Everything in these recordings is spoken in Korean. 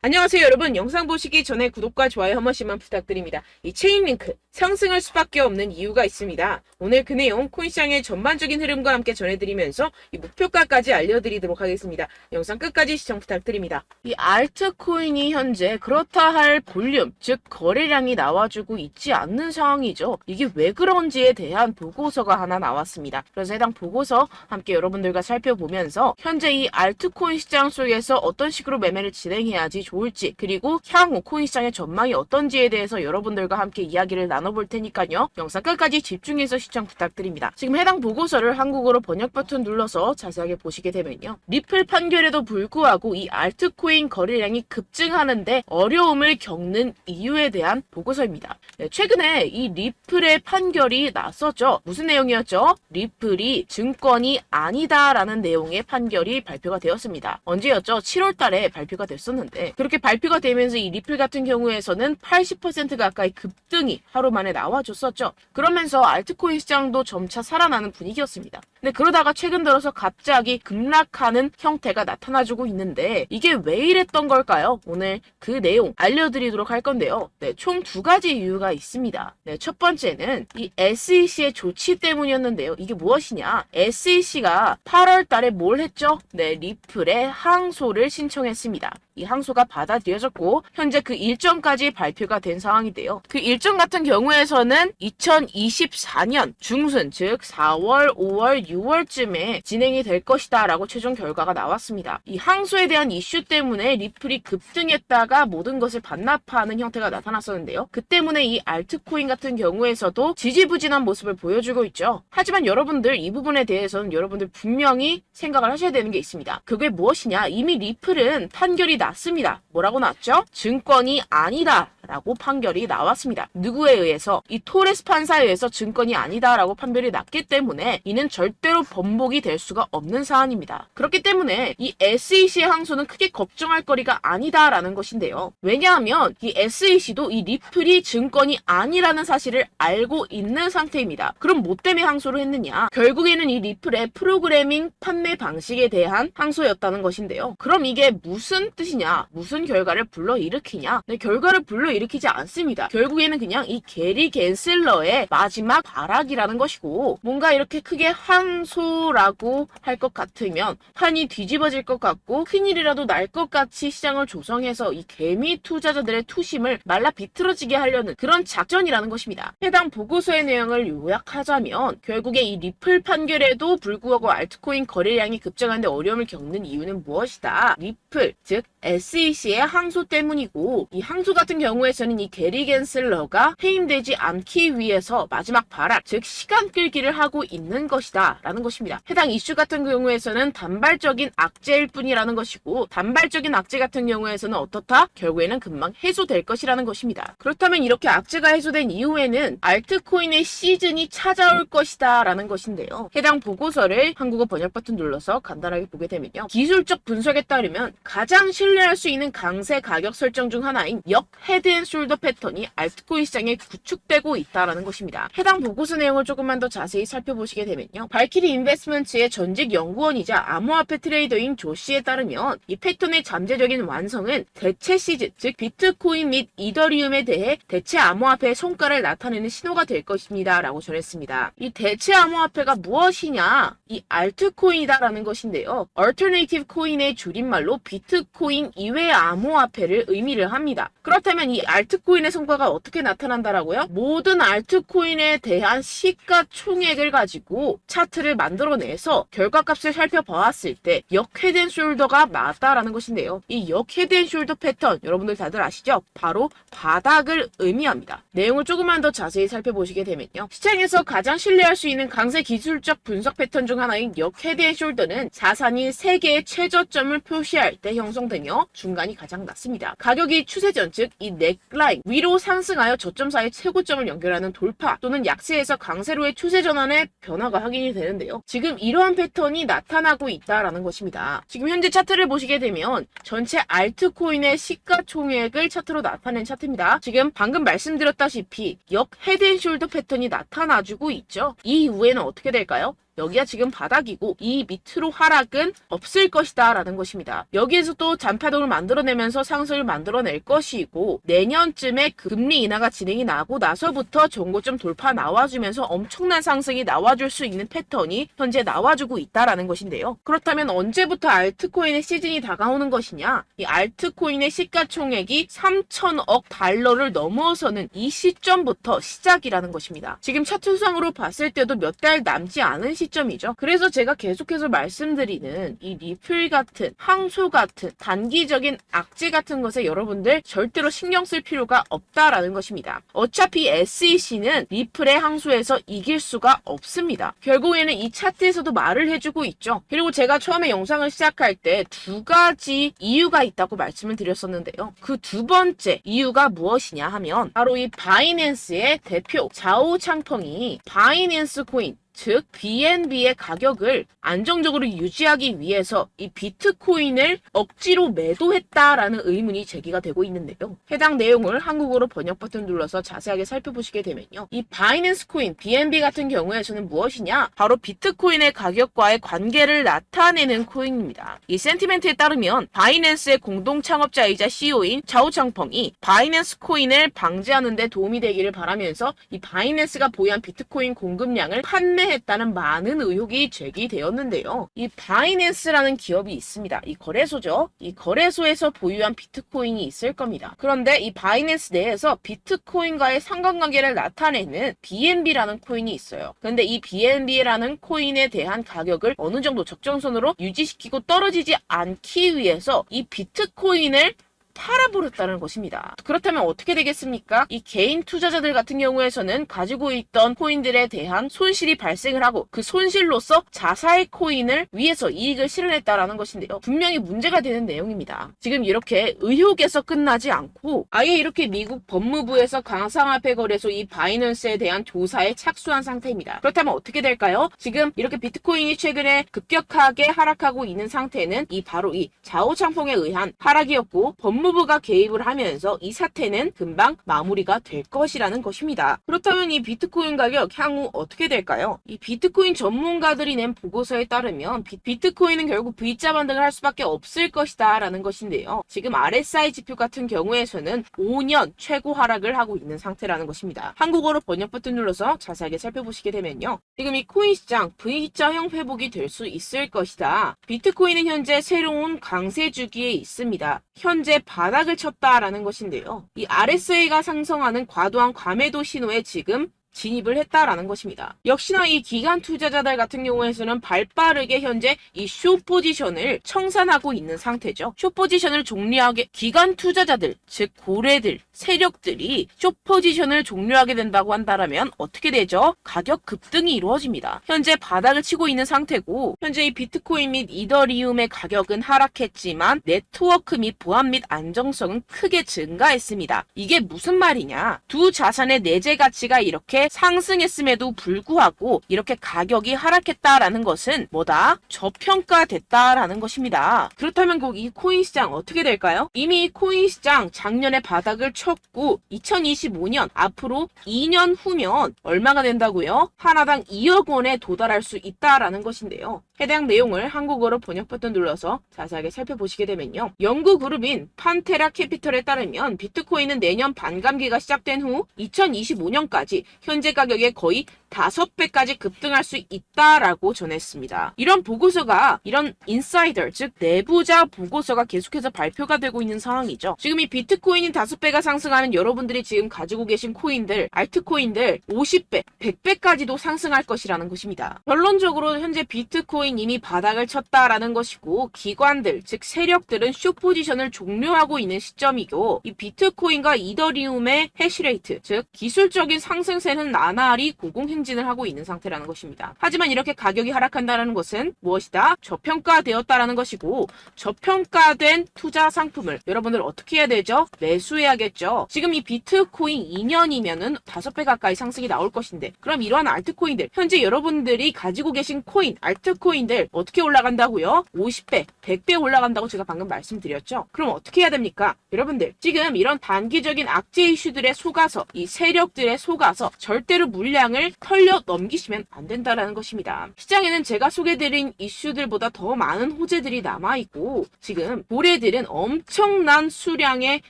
안녕하세요 여러분. 영상 보시기 전에 구독과 좋아요 한 번씩만 부탁드립니다. 이 체인링크 상승할 수밖에 없는 이유가 있습니다. 오늘 그 내용 코인시장의 전반적인 흐름과 함께 전해드리면서 이 목표가까지 알려드리도록 하겠습니다. 영상 끝까지 시청 부탁드립니다. 이 알트코인이 현재 그렇다 할 볼륨, 즉 거래량이 나와주고 있지 않는 상황이죠. 이게 왜 그런지에 대한 보고서가 하나 나왔습니다. 그래서 해당 보고서 함께 여러분들과 살펴보면서 현재 이 알트코인 시장 속에서 어떤 식으로 매매를 진행해야지 좋을지, 그리고 향후 코인 시장의 전망이 어떤지에 대해서 여러분들과 함께 이야기를 나눠볼 테니까요. 영상 끝까지 집중해서 시청 부탁드립니다. 지금 해당 보고서를 한국어로 번역 버튼 눌러서 자세하게 보시게 되면요. 리플 판결에도 불구하고 이 알트코인 거래량이 급증하는데 어려움을 겪는 이유에 대한 보고서입니다. 네, 최근에 이 리플의 판결이 났었죠. 무슨 내용이었죠? 리플이 증권이 아니다라는 내용의 판결이 발표가 되었습니다. 언제였죠? 7월 달에 발표가 됐었는데 그렇게 발표가 되면서 이 리플 같은 경우에서는 80% 가까이 급등이 하루 만에 나와줬었죠. 그러면서 알트코인 시장도 점차 살아나는 분위기였습니다. 근데 그러다가 최근 들어서 갑자기 급락하는 형태가 나타나주고 있는데 이게 왜 이랬던 걸까요? 오늘 그 내용 알려드리도록 할 건데요. 네, 총 두 가지 이유가 있습니다. 네, 첫 번째는 이 SEC의 조치 때문이었는데요. 이게 무엇이냐? SEC가 8월 달에 뭘 했죠? 네, 리플의 항소를 신청했습니다. 이 항소가 받아들여졌고 현재 그 일정까지 발표가 된 상황인데요. 그 일정 같은 경우에서는 2024년 중순, 즉 4월, 5월, 6월쯤에 진행이 될 것이다 라고 최종 결과가 나왔습니다. 이 항소에 대한 이슈 때문에 리플이 급등했다가 모든 것을 반납하는 형태가 나타났었는데요. 그 때문에 이 알트코인 같은 경우에서도 지지부진한 모습을 보여주고 있죠. 하지만 여러분들 이 부분에 대해서는 여러분들 분명히 생각을 하셔야 되는 게 있습니다. 그게 무엇이냐? 이미 리플은 판결이 났습니다. 뭐라고 났죠? 증권이 아니다 라고 판결이 나왔습니다. 누구에 의해서? 이 토레스 판사에 의해서 증권이 아니다 라고 판결이 났기 때문에 이는 절대로 번복이 될 수가 없는 사안입니다. 그렇기 때문에 이 SEC의 항소는 크게 걱정할 거리가 아니다 라는 것인데요. 왜냐하면 이 SEC도 이 리플이 증권이 아니라는 사실을 알고 있는 상태입니다. 그럼 뭐 때문에 항소를 했느냐? 결국에는 이 리플의 프로그래밍 판매 방식에 대한 항소였다는 것인데요. 그럼 이게 무슨 뜻이냐? 무슨 결과를 불러일으키냐? 네, 결과를 불러일으키지 않습니다. 결국에는 그냥 이 게리 겐슬러의 마지막 발악이라는 것이고, 뭔가 이렇게 크게 항소라고 할 것 같으면 판이 뒤집어질 것 같고 큰일이라도 날 것 같이 시장을 조성해서 이 개미 투자자들의 투심을 말라 비틀어지게 하려는 그런 작전이라는 것입니다. 해당 보고서의 내용을 요약하자면 결국에 이 리플 판결에도 불구하고 알트코인 거래량이 급증하는데 어려움을 겪는 이유는 무엇이다? 리플, 즉 SEC의 항소 때문이고, 이 항소 같은 경우에서는 이 게리 겐슬러가 해임되지 않기 위해서 마지막 발악, 즉 시간 끌기를 하고 있는 것이다 라는 것입니다. 해당 이슈 같은 경우에서는 단발적인 악재일 뿐이라는 것이고, 단발적인 악재 같은 경우에서는 어떻다? 결국에는 금방 해소될 것이라는 것입니다. 그렇다면 이렇게 악재가 해소된 이후에는 알트코인의 시즌이 찾아올 것이다 라는 것인데요. 해당 보고서를 한국어 번역 버튼 눌러서 간단하게 보게 되면요. 기술적 분석에 따르면 가장 신뢰할 수 있는 강세 가격 설정 중 하나인 역 헤드앤숄더 패턴이 알트코인 시장에 구축되고 있다는 것입니다. 해당 보고서 내용을 조금만 더 자세히 살펴보시게 되면요. 발키리 인베스트먼트의 전직 연구원이자 암호화폐 트레이더인 조 씨에 따르면 이 패턴의 잠재적인 완성은 대체 시즌, 즉 비트코인 및 이더리움에 대해 대체 암호화폐의 성과를 나타내는 신호가 될 것입니다 라고 전했습니다. 이 대체 암호화폐가 무엇이냐? 이 알트코인이다라는 것인데요. 얼터네이티브 코인의 줄임말로 비트코인 이외의 암호화폐를 의미를 합니다. 그렇다면 이 알트코인의 성과가 어떻게 나타난다라고요? 모든 알트코인에 대한 시가총액을 가지고 차트를 만들어내서 결과값을 살펴보았을 때 역 헤드앤숄더가 맞다라는 것인데요. 이 역 헤드앤숄더 패턴 여러분들 다들 아시죠? 바로 바닥을 의미합니다. 내용을 조금만 더 자세히 살펴보시게 되면요. 시장에서 가장 신뢰할 수 있는 강세 기술적 분석 패턴 중 하나인 역 헤드앤숄더는 자산이 3개의 최저점을 표시할 때 형성되며 중간이 가장 낮습니다. 가격이 추세전, 즉 이 넥라인 위로 상승하여 저점 사이 최고점을 연결하는 돌파 또는 약세에서 강세로의 추세 전환의 변화가 확인이 되는데요. 지금 이러한 패턴이 나타나고 있다라는 것입니다. 지금 현재 차트를 보시게 되면 전체 알트코인의 시가총액을 차트로 나타낸 차트입니다. 지금 방금 말씀드렸다시피 역 헤드앤숄더 패턴이 나타나주고 있죠. 이 이후에는 어떻게 될까요? 여기가 지금 바닥이고 이 밑으로 하락은 없을 것이다 라는 것입니다. 여기에서 또 잔파동을 만들어내면서 상승을 만들어낼 것이고 내년쯤에 금리 인하가 진행이 나고 나서부터 전고점 돌파 나와주면서 엄청난 상승이 나와줄 수 있는 패턴이 현재 나와주고 있다라는 것인데요. 그렇다면 언제부터 알트코인의 시즌이 다가오는 것이냐? 이 알트코인의 시가총액이 3천억 달러를 넘어서는 이 시점부터 시작이라는 것입니다. 지금 차트상으로 봤을 때도 몇 달 남지 않은 시점이죠. 그래서 제가 계속해서 말씀드리는 이 리플 같은 항소 같은 단기적인 악재 같은 것에 여러분들 절대로 신경 쓸 필요가 없다라는 것입니다. 어차피 SEC는 리플의 항소에서 이길 수가 없습니다. 결국에는 이 차트에서도 말을 해주고 있죠. 그리고 제가 처음에 영상을 시작할 때 두 가지 이유가 있다고 말씀을 드렸었는데요. 그 두 번째 이유가 무엇이냐 하면 바로 이 바이낸스의 대표 자오 창펑이 바이낸스 코인 즉 BNB의 가격을 안정적으로 유지하기 위해서 이 비트코인을 억지로 매도했다라는 의문이 제기가 되고 있는데요. 해당 내용을 한국어로 번역 버튼 눌러서 자세하게 살펴보시게 되면요. 이 바이낸스 코인 BNB 같은 경우에서는 무엇이냐? 바로 비트코인의 가격과의 관계를 나타내는 코인입니다. 이 센티멘트에 따르면 바이낸스의 공동 창업자이자 CEO인 자오 창펑이 바이낸스 코인을 방지하는 데 도움이 되기를 바라면서 이 바이낸스가 보유한 비트코인 공급량을 했다는 많은 의혹이 제기되었는데요. 이 바이낸스라는 기업이 있습니다. 이 거래소죠. 이 거래소에서 보유한 비트코인이 있을 겁니다. 그런데 이 바이낸스 내에서 비트코인과의 상관관계를 나타내는 BNB라는 코인이 있어요. 그런데 이 BNB라는 코인에 대한 가격을 어느 정도 적정선으로 유지시키고 떨어지지 않기 위해서 이 비트코인을 팔아버렸다는 것입니다. 그렇다면 어떻게 되겠습니까? 이 개인 투자자들 같은 경우에서는 가지고 있던 코인들에 대한 손실이 발생을 하고 그 손실로서 자사의 코인을 위해서 이익을 실현했다라는 것인데요. 분명히 문제가 되는 내용입니다. 지금 이렇게 의혹에서 끝나지 않고 아예 이렇게 미국 법무부에서 가상화폐 거래소 이 바이낸스에 대한 조사에 착수한 상태입니다. 그렇다면 어떻게 될까요? 지금 이렇게 비트코인이 최근에 급격하게 하락하고 있는 상태는 바로 이 자오 창펑에 의한 하락이었고 법무부가 개입을 하면서 이 사태는 금방 마무리가 될 것이라는 것입니다. 그렇다면 이 비트코인 가격 향후 어떻게 될까요? 이 비트코인 전문가들이 낸 보고서에 따르면 비트코인은 결국 V자 반등을 할 수밖에 없을 것이다 라는 것인데요. 지금 RSI 지표 같은 경우에서는 5년 최고 하락을 하고 있는 상태라는 것입니다. 한국어로 번역 버튼 눌러서 자세하게 살펴보시게 되면요. 지금 이 코인 시장 V자형 회복이 될 수 있을 것이다. 비트코인은 현재 새로운 강세 주기에 있습니다. 현재 바닥을 쳤다라는 것인데요. 이 RSI가 상승하는 과도한 과매도 신호에 지금 진입을 했다라는 것입니다. 역시나 이 기관 투자자들 같은 경우에서는 발빠르게 현재 이 숏 포지션을 청산하고 있는 상태죠. 숏 포지션을 종료하게 기관 투자자들, 즉 고래들, 세력들이 숏 포지션을 종료하게 된다고 한다면 어떻게 되죠? 가격 급등이 이루어집니다. 현재 바닥을 치고 있는 상태고 현재 이 비트코인 및 이더리움의 가격은 하락했지만 네트워크 및 보안 및 안정성은 크게 증가했습니다. 이게 무슨 말이냐? 두 자산의 내재 가치가 이렇게 상승했음에도 불구하고 이렇게 가격이 하락했다라는 것은 뭐다? 저평가됐다라는 것입니다. 그렇다면 꼭 이 코인 시장 어떻게 될까요? 이미 이 코인 시장 작년에 바닥을 쳤고 2025년 앞으로 2년 후면 얼마가 된다고요? 하나당 2억 원에 도달할 수 있다라는 것인데요. 해당 내용을 한국어로 번역 버튼 눌러서 자세하게 살펴보시게 되면요. 연구 그룹인 판테라 캐피털에 따르면 비트코인은 내년 반감기가 시작된 후 2025년까지 현재 가격의 거의 5배까지 급등할 수 있다라고 전했습니다. 이런 보고서가 이런 인사이더 즉 내부자 보고서가 계속해서 발표가 되고 있는 상황이죠. 지금 이 비트코인이 5배가 상승하는 여러분들이 지금 가지고 계신 코인들, 알트코인들 50배, 100배까지도 상승할 것이라는 것입니다. 결론적으로 현재 비트코인 이미 바닥을 쳤다라는 것이고 기관들 즉 세력들은 숏 포지션을 종료하고 있는 시점이고 이 비트코인과 이더리움의 해시레이트 즉 기술적인 상승세는 나날이 고공행진을 하고 있는 상태라는 것입니다. 하지만 이렇게 가격이 하락한다는 것은 무엇이다? 저평가되었다라는 것이고 저평가된 투자 상품을 여러분들 어떻게 해야 되죠? 매수해야겠죠. 지금 이 비트코인 2년이면은 5배 가까이 상승이 나올 것인데 그럼 이러한 알트코인들 현재 여러분들이 가지고 계신 코인, 알트코인들 어떻게 올라간다고요? 50배, 100배 올라간다고 제가 방금 말씀드렸죠. 그럼 어떻게 해야 됩니까? 여러분들 지금 이런 단기적인 악재 이슈들에 속아서 이 세력들에 속아서 절대로 물량을 털려 넘기시면 안 된다라는 것입니다. 시장에는 제가 소개드린 이슈들보다 더 많은 호재들이 남아있고 지금 고래들은 엄청난 수량의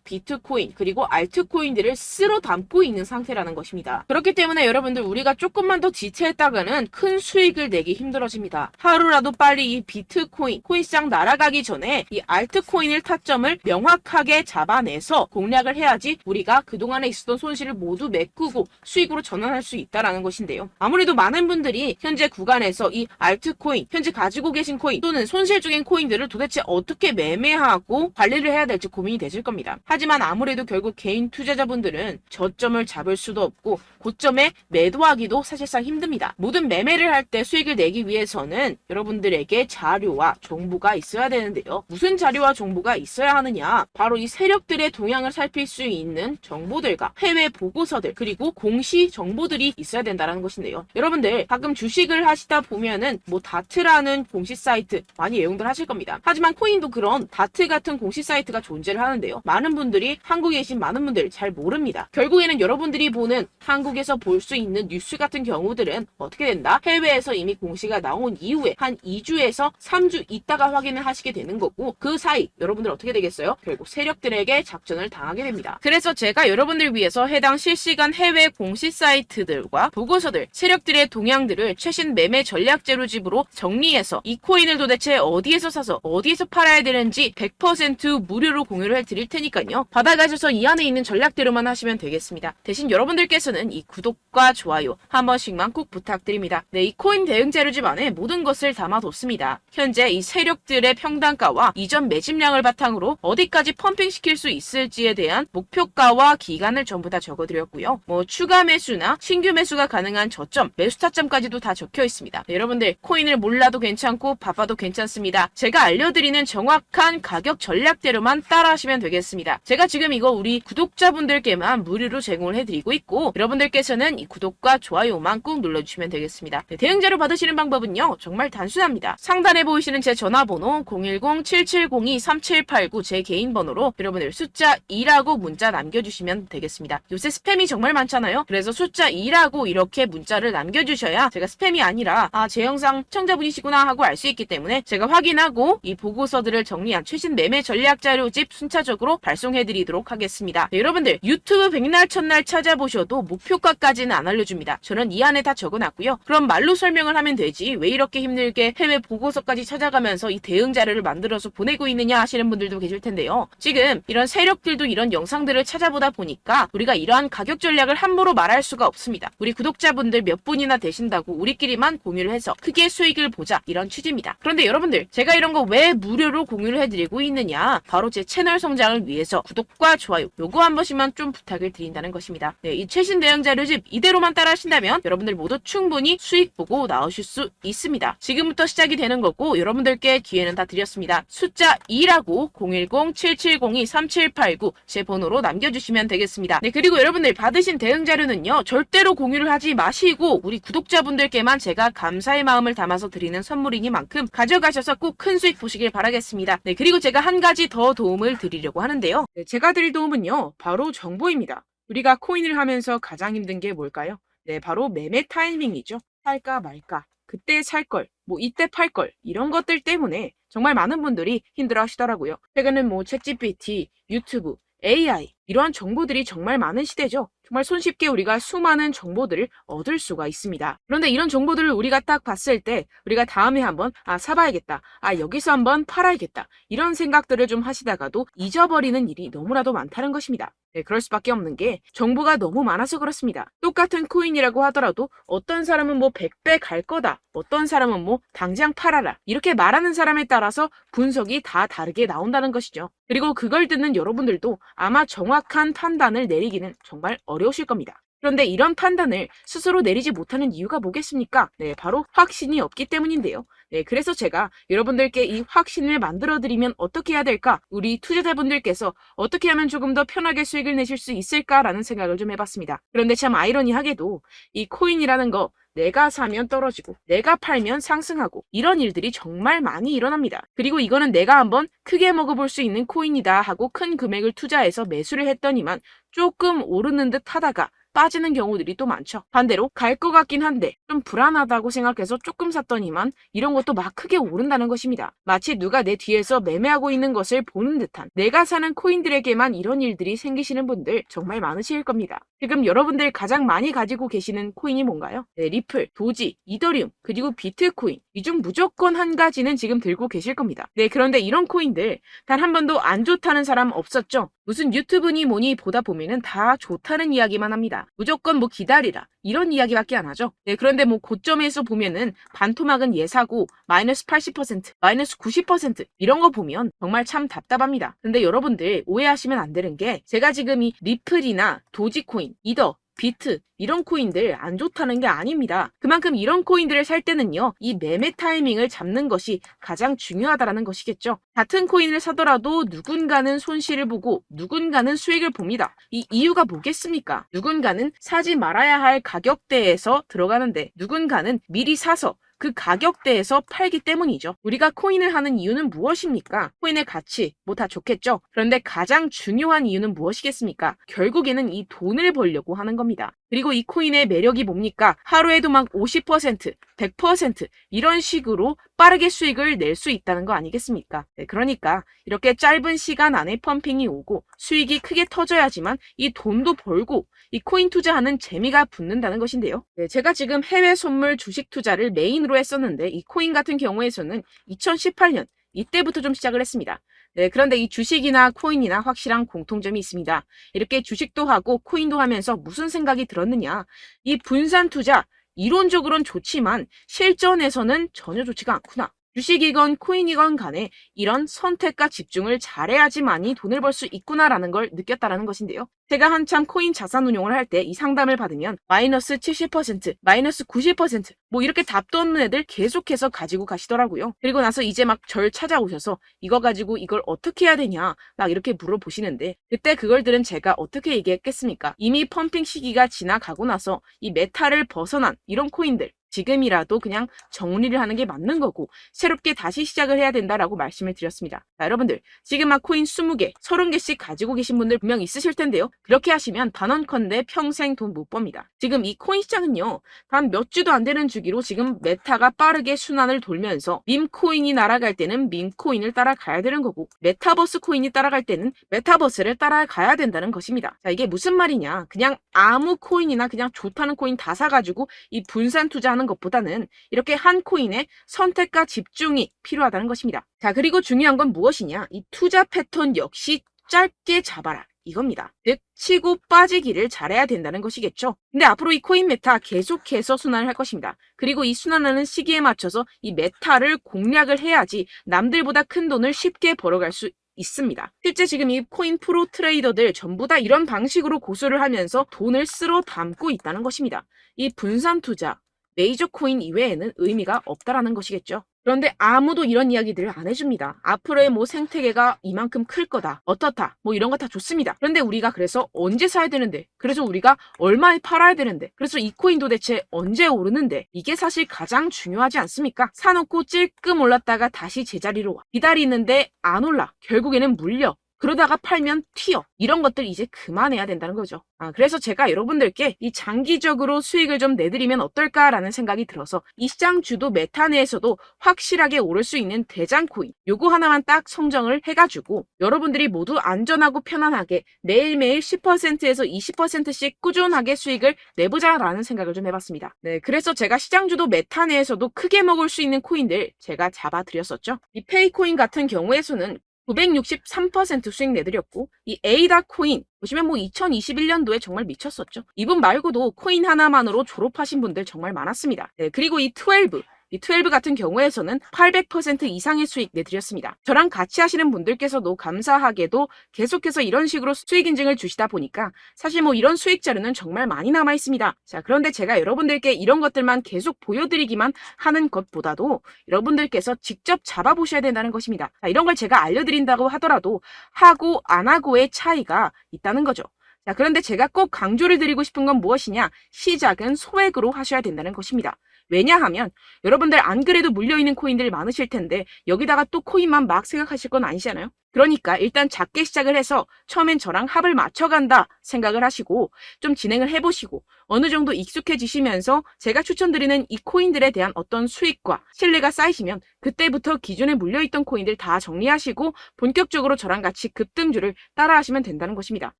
비트코인 그리고 알트코인들을 쓸어 담고 있는 상태라는 것입니다. 그렇기 때문에 여러분들 우리가 조금만 더 지체했다가는 큰 수익을 내기 힘들어집니다. 하루라도 빨리 이 비트코인, 코인시장 날아가기 전에 이 알트코인을 타점을 명확하게 잡아내서 공략을 해야지 우리가 그동안에 있었던 손실을 모두 메꾸고 수익으로 전환할 수 있다라는 것인데요. 아무래도 많은 분들이 현재 구간에서 이 알트코인, 현재 가지고 계신 코인 또는 손실 중인 코인들을 도대체 어떻게 매매하고 관리를 해야 될지 고민이 되실 겁니다. 하지만 아무래도 결국 개인 투자자분들은 저점을 잡을 수도 없고 고점에 매도하기도 사실상 힘듭니다. 모든 매매를 할 때 수익을 내기 위해서는 여러분들에게 자료와 정보가 있어야 되는데요. 무슨 자료와 정보가 있어야 하느냐? 바로 이 세력들의 동향을 살필 수 있는 정보들과 해외 보고서들 그리고 공시 정보들이 있어야 된다는 것인데요. 여러분들 가끔 주식을 하시다 보면은 뭐 다트라는 공시 사이트 많이 애용들 하실 겁니다. 하지만 코인도 그런 다트 같은 공시 사이트가 존재를 하는데요. 많은 분들이 한국에 계신 많은 분들 잘 모릅니다. 결국에는 여러분들이 보는 한국에서 볼 수 있는 뉴스 같은 경우들은 어떻게 된다? 해외에서 이미 공시가 나온 이후에 한 2주에서 3주 있다가 확인을 하시게 되는 거고 그 사이 여러분들 어떻게 되겠어요? 결국 세력들에게 작전을 당하게 됩니다. 그래서 제가 여러분들 위해서 해당 실시간 해외 공시 사이트들과 보고서들, 세력들의 동향들을 최신 매매 전략 재료집으로 정리해서 이 코인을 도대체 어디에서 사서 어디에서 팔아야 되는지 100% 무료로 공유를 해드릴 테니까요. 받아가셔서 이 안에 있는 전략대로만 하시면 되겠습니다. 대신 여러분들께서는 이 구독과 좋아요 한 번씩만 꼭 부탁드립니다. 네, 이 코인 대응 재료집 안에 모든 것을 담아뒀습니다. 현재 이 세력들의 평단가와 이전 매집량을 바탕으로 어디까지 펌핑시킬 수 있을지에 대한 목표가와 기간을 전부 다 적어드렸고요. 뭐 추가 매수나 신규 매수가 가능한 저점, 매수 타점까지도 다 적혀 있습니다. 네, 여러분들 코인을 몰라도 괜찮고 바빠도 괜찮습니다. 제가 알려드리는 정확한 가격 전략대로만 따라하시면 되겠습니다. 제가 지금 이거 우리 구독자분들께만 무료로 제공을 해드리고 있고 여러분들께서는 이 구독과 좋아요만 꼭 눌러주시면 되겠습니다. 네, 대응자료 받으시는 방법은요. 정말 단순합니다. 상단에 보이시는 제 전화번호 010-7702-3789 제 개인 번호로 여러분들 숫자 2라고 문자 남겨주시면 되겠습니다. 요새 스팸이 정말 많잖아요. 그래서 숫자 2라고 이렇게 문자를 남겨주셔야 제가 스팸이 아니라 제 영상 시청자분이시구나 하고 알 수 있기 때문에 제가 확인하고 이 보고서들을 정리한 최신 매매 전략 자료집 순차적으로 발송해드리도록 하겠습니다. 네, 여러분들 유튜브 백날 첫날 찾아보셔도 목표가까지는 안 알려줍니다. 저는 이 안에 다 적어놨고요. 그럼 말로 설명을 하면 되지 왜 이렇게 힘들게 해외 보고서까지 찾아가면서 이 대응 자료를 만들어서 보내고 있느냐 하시는 분들도 계실 텐데요. 지금 이런 세력들도 이런 영상들을 찾아보다 보니까 우리가 이러한 가격 전략을 함부로 말할 수가 없습니다. 우리 구독자분들 몇 분이나 되신다고 우리끼리만 공유를 해서 크게 수익을 보자 이런 취지입니다. 그런데 여러분들 제가 이런 거 왜 무료로 공유를 해드리고 있느냐 바로 제 채널 성장을 위해서 구독과 좋아요 요거 한 번씩만 좀 부탁을 드린다는 것입니다. 네, 이 최신 대응 자료집 이대로만 따라 하신다면 여러분들 모두 충분히 수익 보고 나오실 수 있습니다. 지금부터 시작이 되는 거고 여러분들께 기회는 다 드렸습니다. 숫자 2라고 010-7702-3789 제 번호로 남겨주시면 되겠습니다. 네, 그리고 여러분들 받으신 대응 자료는요 절대로 공유를 하지 마시고 우리 구독자분들께만 제가 감사의 마음을 담아서 드리는 선물이니만큼 가져가셔서 꼭 큰 수익 보시길 바라겠습니다. 네, 그리고 제가 한 가지 더 도움을 드리려고 하는데요. 네, 제가 드릴 도움은요 바로 정보입니다. 우리가 코인을 하면서 가장 힘든 게 뭘까요? 네, 바로 매매 타이밍이죠. 살까 말까, 그때 살 걸, 뭐 이때 팔 걸, 이런 것들 때문에 정말 많은 분들이 힘들어 하시더라고요. 최근은 뭐 챗GPT, 유튜브, AI 이러한 정보들이 정말 많은 시대죠. 정말 손쉽게 우리가 수많은 정보들을 얻을 수가 있습니다. 그런데 이런 정보들을 우리가 딱 봤을 때 우리가 다음에 한번 사봐야겠다. 여기서 한번 팔아야겠다. 이런 생각들을 좀 하시다가도 잊어버리는 일이 너무나도 많다는 것입니다. 네, 그럴 수밖에 없는 게 정보가 너무 많아서 그렇습니다. 똑같은 코인이라고 하더라도 어떤 사람은 뭐 100배 갈 거다. 어떤 사람은 뭐 당장 팔아라. 이렇게 말하는 사람에 따라서 분석이 다 다르게 나온다는 것이죠. 그리고 그걸 듣는 여러분들도 아마 정확한 판단을 내리기는 정말 어려우실 겁니다. 그런데 이런 판단을 스스로 내리지 못하는 이유가 뭐겠습니까? 네, 바로 확신이 없기 때문인데요. 네, 그래서 제가 여러분들께 이 확신을 만들어드리면 어떻게 해야 될까? 우리 투자자분들께서 어떻게 하면 조금 더 편하게 수익을 내실 수 있을까라는 생각을 좀 해봤습니다. 그런데 참 아이러니하게도 이 코인이라는 거 내가 사면 떨어지고 내가 팔면 상승하고 이런 일들이 정말 많이 일어납니다. 그리고 이거는 내가 한번 크게 먹어볼 수 있는 코인이다 하고 큰 금액을 투자해서 매수를 했더니만 조금 오르는 듯 하다가 빠지는 경우들이 또 많죠. 반대로 갈 것 같긴 한데 좀 불안하다고 생각해서 조금 샀더니만 이런 것도 막 크게 오른다는 것입니다. 마치 누가 내 뒤에서 매매하고 있는 것을 보는 듯한, 내가 사는 코인들에게만 이런 일들이 생기시는 분들 정말 많으실 겁니다. 지금 여러분들 가장 많이 가지고 계시는 코인이 뭔가요? 네, 리플, 도지, 이더리움, 그리고 비트코인. 이 중 무조건 한 가지는 지금 들고 계실 겁니다. 네, 그런데 이런 코인들 단 한 번도 안 좋다는 사람 없었죠? 무슨 유튜브니 뭐니 보다 보면은 다 좋다는 이야기만 합니다. 무조건 뭐 기다리라 이런 이야기밖에 안 하죠. 네, 그런데 뭐 고점에서 보면은 반토막은 예사고 마이너스 80%, 마이너스 90% 이런 거 보면 정말 참 답답합니다. 근데 여러분들 오해하시면 안 되는 게, 제가 지금 이 리플이나 도지코인, 이더, 비트 이런 코인들 안 좋다는 게 아닙니다. 그만큼 이런 코인들을 살 때는요, 이 매매 타이밍을 잡는 것이 가장 중요하다는 것이겠죠. 같은 코인을 사더라도 누군가는 손실을 보고 누군가는 수익을 봅니다. 이 이유가 뭐겠습니까? 누군가는 사지 말아야 할 가격대에서 들어가는데 누군가는 미리 사서 그 가격대에서 팔기 때문이죠. 우리가 코인을 하는 이유는 무엇입니까? 코인의 가치, 뭐 다 좋겠죠. 그런데 가장 중요한 이유는 무엇이겠습니까? 결국에는 이 돈을 벌려고 하는 겁니다. 그리고 이 코인의 매력이 뭡니까? 하루에도 막 50%, 100% 이런 식으로 빠르게 수익을 낼 수 있다는 거 아니겠습니까? 네, 그러니까 이렇게 짧은 시간 안에 펌핑이 오고 수익이 크게 터져야지만 이 돈도 벌고 이 코인 투자하는 재미가 붙는다는 것인데요. 네, 제가 지금 해외 선물 주식 투자를 메인으로 했었는데 이 코인 같은 경우에서는 2018년 이때부터 좀 시작을 했습니다. 네, 그런데 이 주식이나 코인이나 확실한 공통점이 있습니다. 이렇게 주식도 하고 코인도 하면서 무슨 생각이 들었느냐? 이 분산 투자, 이론적으로는 좋지만 실전에서는 전혀 좋지가 않구나. 주식이건 코인이건 간에 이런 선택과 집중을 잘해야지만이 돈을 벌 수 있구나라는 걸 느꼈다라는 것인데요. 제가 한참 코인 자산 운용을 할 때 이 상담을 받으면 마이너스 70%, 마이너스 90%, 뭐 이렇게 답도 없는 애들 계속해서 가지고 가시더라고요. 그리고 나서 이제 막 절 찾아오셔서 이거 가지고 이걸 어떻게 해야 되냐 막 이렇게 물어보시는데, 그때 그걸 들은 제가 어떻게 얘기했겠습니까? 이미 펌핑 시기가 지나가고 나서 이 메타를 벗어난 이런 코인들, 지금이라도 그냥 정리를 하는 게 맞는 거고 새롭게 다시 시작을 해야 된다라고 말씀을 드렸습니다. 자, 여러분들 지금 막 코인 20개, 30개씩 가지고 계신 분들 분명 있으실 텐데요. 그렇게 하시면 단언컨대 평생 돈 못 법니다. 지금 이 코인 시장은요, 단 몇 주도 안 되는 주기로 지금 메타가 빠르게 순환을 돌면서 밈코인이 날아갈 때는 밈코인을 따라가야 되는 거고 메타버스 코인이 따라갈 때는 메타버스를 따라가야 된다는 것입니다. 자, 이게 무슨 말이냐? 그냥 아무 코인이나 그냥 좋다는 코인 다 사가지고 이 분산 투자하는 것보다는 이렇게 한 코인에 선택과 집중이 필요하다는 것입니다. 자, 그리고 중요한 건 무엇이냐? 이 투자 패턴 역시 짧게 잡아라. 이겁니다. 즉 치고 빠지기를 잘해야 된다는 것이겠죠. 근데 앞으로 이 코인 메타 계속해서 순환을 할 것입니다. 그리고 이 순환하는 시기에 맞춰서 이 메타를 공략을 해야지 남들보다 큰 돈을 쉽게 벌어갈 수 있습니다. 실제 지금 이 코인 프로 트레이더들 전부 다 이런 방식으로 고수를 하면서 돈을 쓸어 담고 있다는 것입니다. 이 분산 투자, 메이저 코인 이외에는 의미가 없다라는 것이겠죠. 그런데 아무도 이런 이야기들을 안 해줍니다. 앞으로의 뭐 생태계가 이만큼 클 거다, 어떻다, 뭐 이런 거 다 좋습니다. 그런데 우리가 그래서 언제 사야 되는데, 그래서 우리가 얼마에 팔아야 되는데, 그래서 이 코인 도대체 언제 오르는데, 이게 사실 가장 중요하지 않습니까? 사놓고 찔끔 올랐다가 다시 제자리로 와. 기다리는데 안 올라. 결국에는 물려. 그러다가 팔면 튀어. 이런 것들 이제 그만해야 된다는 거죠. 그래서 제가 여러분들께 이 장기적으로 수익을 좀 내드리면 어떨까라는 생각이 들어서 이 시장 주도 메타 내에서도 확실하게 오를 수 있는 대장 코인, 요거 하나만 딱 선정을 해가지고 여러분들이 모두 안전하고 편안하게 매일매일 10%에서 20%씩 꾸준하게 수익을 내보자라는 생각을 좀 해봤습니다. 네, 그래서 제가 시장 주도 메타 내에서도 크게 먹을 수 있는 코인들 제가 잡아드렸었죠. 이 페이코인 같은 경우에서는 963% 수익 내드렸고, 이 에이다 코인 보시면 뭐 2021년도에 정말 미쳤었죠. 이분 말고도 코인 하나만으로 졸업하신 분들 정말 많았습니다. 네, 그리고 이 12 같은 경우에서는 800% 이상의 수익 내드렸습니다. 저랑 같이 하시는 분들께서도 감사하게도 계속해서 이런 식으로 수익 인증을 주시다 보니까 사실 뭐 이런 수익 자료는 정말 많이 남아 있습니다. 자, 그런데 제가 여러분들께 이런 것들만 계속 보여드리기만 하는 것보다도 여러분들께서 직접 잡아보셔야 된다는 것입니다. 자, 이런 걸 제가 알려드린다고 하더라도 하고 안 하고의 차이가 있다는 거죠. 자, 그런데 제가 꼭 강조를 드리고 싶은 건 무엇이냐? 시작은 소액으로 하셔야 된다는 것입니다. 왜냐하면 여러분들 안 그래도 물려있는 코인들 많으실 텐데 여기다가 또 코인만 막 생각하실 건 아니잖아요. 그러니까 일단 작게 시작을 해서 처음엔 저랑 합을 맞춰간다 생각을 하시고 좀 진행을 해보시고 어느 정도 익숙해지시면서 제가 추천드리는 이 코인들에 대한 어떤 수익과 신뢰가 쌓이시면 그때부터 기존에 물려있던 코인들 다 정리하시고 본격적으로 저랑 같이 급등주를 따라하시면 된다는 것입니다.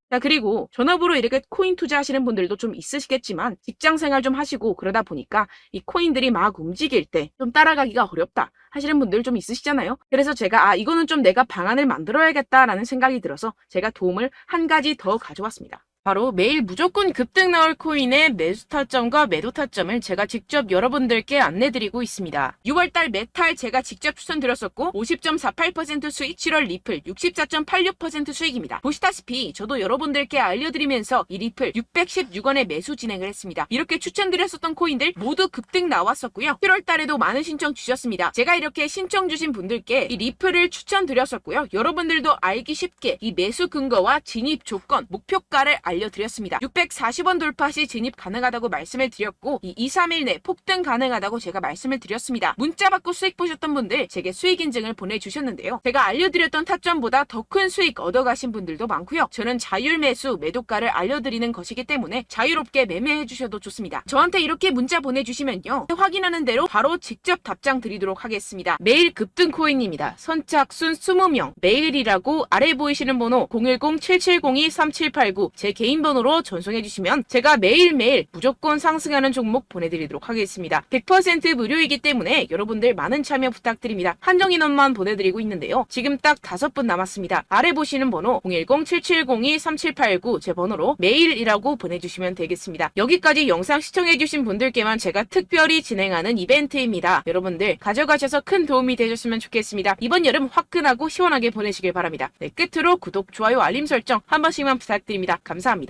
자, 그리고 전업으로 이렇게 코인 투자하시는 분들도 좀 있으시겠지만 직장 생활 좀 하시고 그러다 보니까 이 코인들이 막 움직일 때 좀 따라가기가 어렵다 하시는 분들 좀 있으시잖아요. 그래서 제가 이거는 좀 내가 방안을 만들어야겠다라는 생각이 들어서 제가 도움을 한 가지 더 가져왔습니다. 바로 매일 무조건 급등 나올 코인의 매수 타점과 매도 타점을 제가 직접 여러분들께 안내드리고 있습니다. 6월달 메탈 제가 직접 추천드렸었고 50.48% 수익, 7월 리플 64.86% 수익입니다. 보시다시피 저도 여러분들께 알려드리면서 이 리플 616원에 매수 진행을 했습니다. 이렇게 추천드렸었던 코인들 모두 급등 나왔었고요. 7월달에도 많은 신청 주셨습니다. 제가 이렇게 신청 주신 분들께 이 리플을 추천드렸었고요. 여러분들도 알기 쉽게 이 매수 근거와 진입 조건, 목표가를 알려드렸습니다. 640원 돌파 시 진입 가능하다고 말씀을 드렸고 이 2, 3일 내 폭등 가능하다고 제가 말씀을 드렸습니다. 문자 받고 수익 보셨던 분들 제게 수익 인증을 보내주셨는데요. 제가 알려드렸던 타점보다 더 큰 수익 얻어가신 분들도 많고요. 저는 자율 매수, 매도가를 알려드리는 것이기 때문에 자유롭게 매매해 주셔도 좋습니다. 저한테 이렇게 문자 보내주시면요. 확인하는 대로 바로 직접 답장 드리도록 하겠습니다. 매일 급등 코인입니다. 선착순 20명, 매일이라고 아래 보이시는 번호 010-7702-3789 제 개인 번호로 전송해 주시면 제가 매일매일 무조건 상승하는 종목 보내드리도록 하겠습니다. 100% 무료이기 때문에 여러분들 많은 참여 부탁드립니다. 한정 인원만 보내드리고 있는데요. 지금 딱 5분 남았습니다. 아래 보시는 번호 010-7702-3789 제 번호로 메일이라고 보내주시면 되겠습니다. 여기까지 영상 시청해주신 분들께만 제가 특별히 진행하는 이벤트입니다. 여러분들 가져가셔서 큰 도움이 되셨으면 좋겠습니다. 이번 여름 화끈하고 시원하게 보내시길 바랍니다. 네, 끝으로 구독, 좋아요, 알림 설정 한 번씩만 부탁드립니다. 감사합니다.